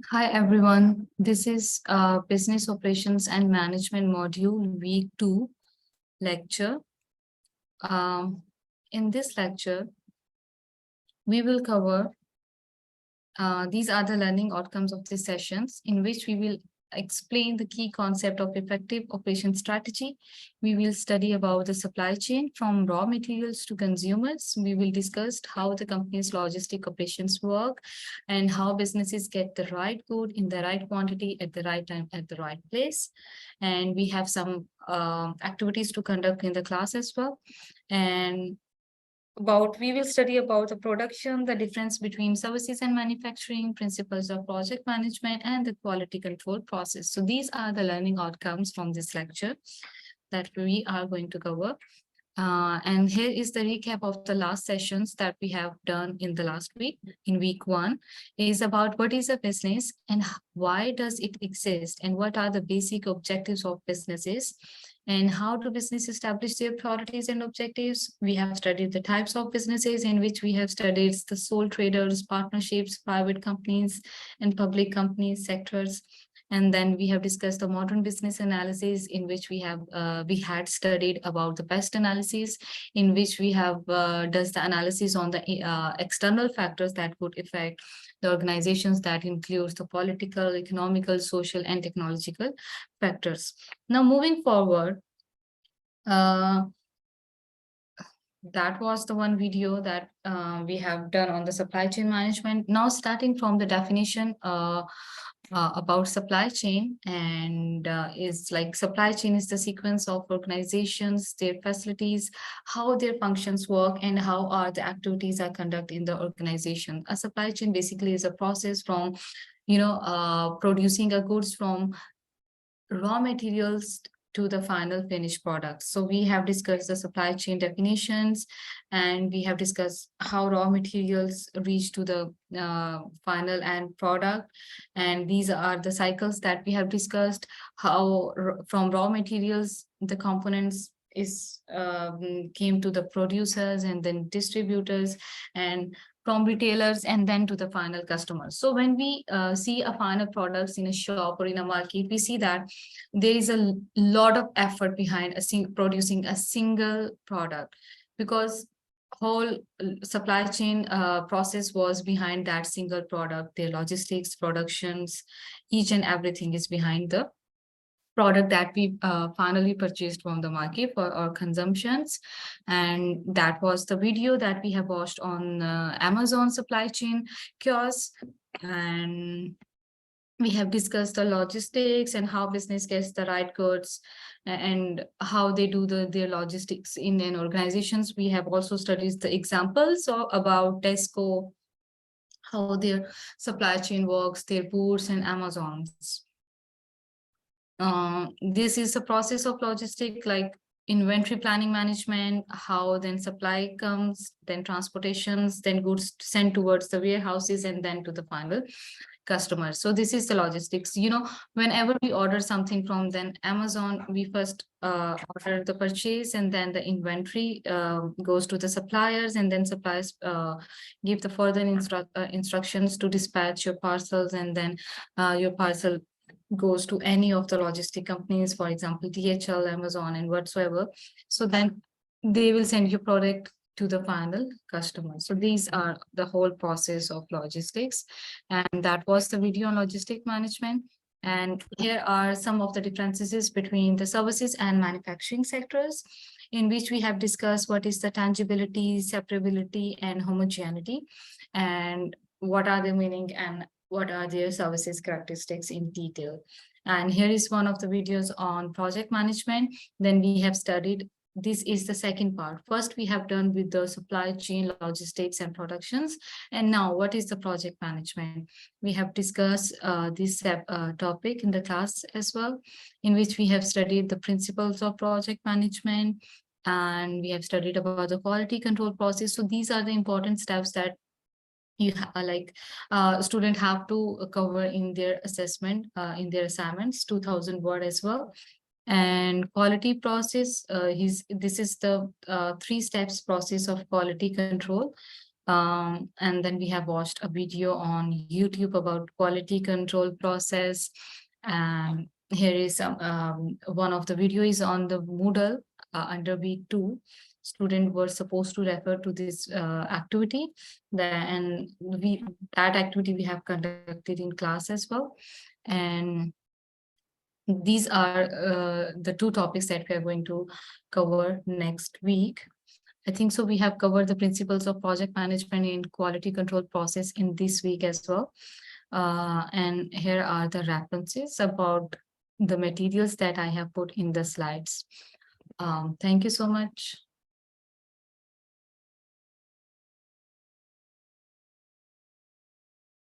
Hi everyone, this is Business Operations and Management Module Week 2 lecture. Um, in this lecture, we will cover these are the learning outcomes of these sessions in which we will explain the key concept of effective operation strategy. We will study about the supply chain from raw materials to consumers. We will discuss how the company's logistic operations work and how businesses get the right good in the right quantity at the right time at the right place. And we have some activities to conduct in the class as well. And we will study about the production, the difference between services and manufacturing, principles of project management, and the quality control process. So these are the learning outcomes from this lecture that we are going to cover. And here is the recap of the last sessions that we have done in the last week. In week 1 is about what is a business and why does it exist and what are the basic objectives of businesses and how do businesses establish their priorities and objectives. We have studied the types of businesses in which we have studied the sole traders, partnerships, private companies, and public companies sectors. And then we have discussed the modern business analysis in which we had studied about the best analysis in which we have does the analysis on the external factors that could affect the organizations that includes the political, economical, social, and technological factors. Now moving forward, uh, that was the one video that we have done on the supply chain management. Now starting from the definition about supply chain, and is like supply chain is the sequence of organizations, their facilities, how their functions work, and how are the activities are conducted in the organization. A supply chain basically is a process from producing a goods from raw materials to the final finished product. So we have discussed the supply chain definitions, and we have discussed how raw materials reach to the final end product. And these are the cycles that we have discussed, how from raw materials, the components came to the producers and then distributors, and from retailers and then to the final customers. So when we see a final products in a shop or in a market, we see that there is a lot of effort behind producing a single product, because whole supply chain process was behind that single product. Their logistics, productions, each and everything is behind the product that we finally purchased from the market for our consumptions. And that was the video that we have watched on Amazon supply chain kiosk. And we have discussed the logistics and how business gets the right goods and how they do their logistics in an organizations. We have also studied the examples about Tesco, how their supply chain works, their Boots and Amazons. This is the process of logistic, like inventory planning management, how then supply comes, then transportations, then goods sent towards the warehouses, and then to the final customers. So this is the logistics. Whenever we order something from then Amazon, we first order the purchase, and then the inventory goes to the suppliers, and then suppliers give the further instructions to dispatch your parcels, and then your parcel goes to any of the logistic companies, for example, DHL, Amazon, and whatsoever. So then they will send your product to the final customer. So these are the whole process of logistics. And that was the video on logistic management. And here are some of the differences between the services and manufacturing sectors, in which we have discussed what is the tangibility, separability, and homogeneity, and what are the meaning and what are their services characteristics in detail. And here is one of the videos on project management. Then we have studied, this is the second part. First, we have done with the supply chain, logistics, and productions. And now, what is the project management? We have discussed this topic in the class as well, in which we have studied the principles of project management, and we have studied about the quality control process. So these are the important steps that you student have to cover in their assessment, in their assignments, 2000 word as well. And quality process, this is the 3 steps process of quality control. And then we have watched a video on YouTube about quality control process. And here is one of the video is on the Moodle under week 2. Students were supposed to refer to this activity, and that activity we have conducted in class as well. And these are the two topics that we are going to cover next week. I think so. We have covered the principles of project management in quality control process in this week as well. And here are the references about the materials that I have put in the slides. Thank you so much.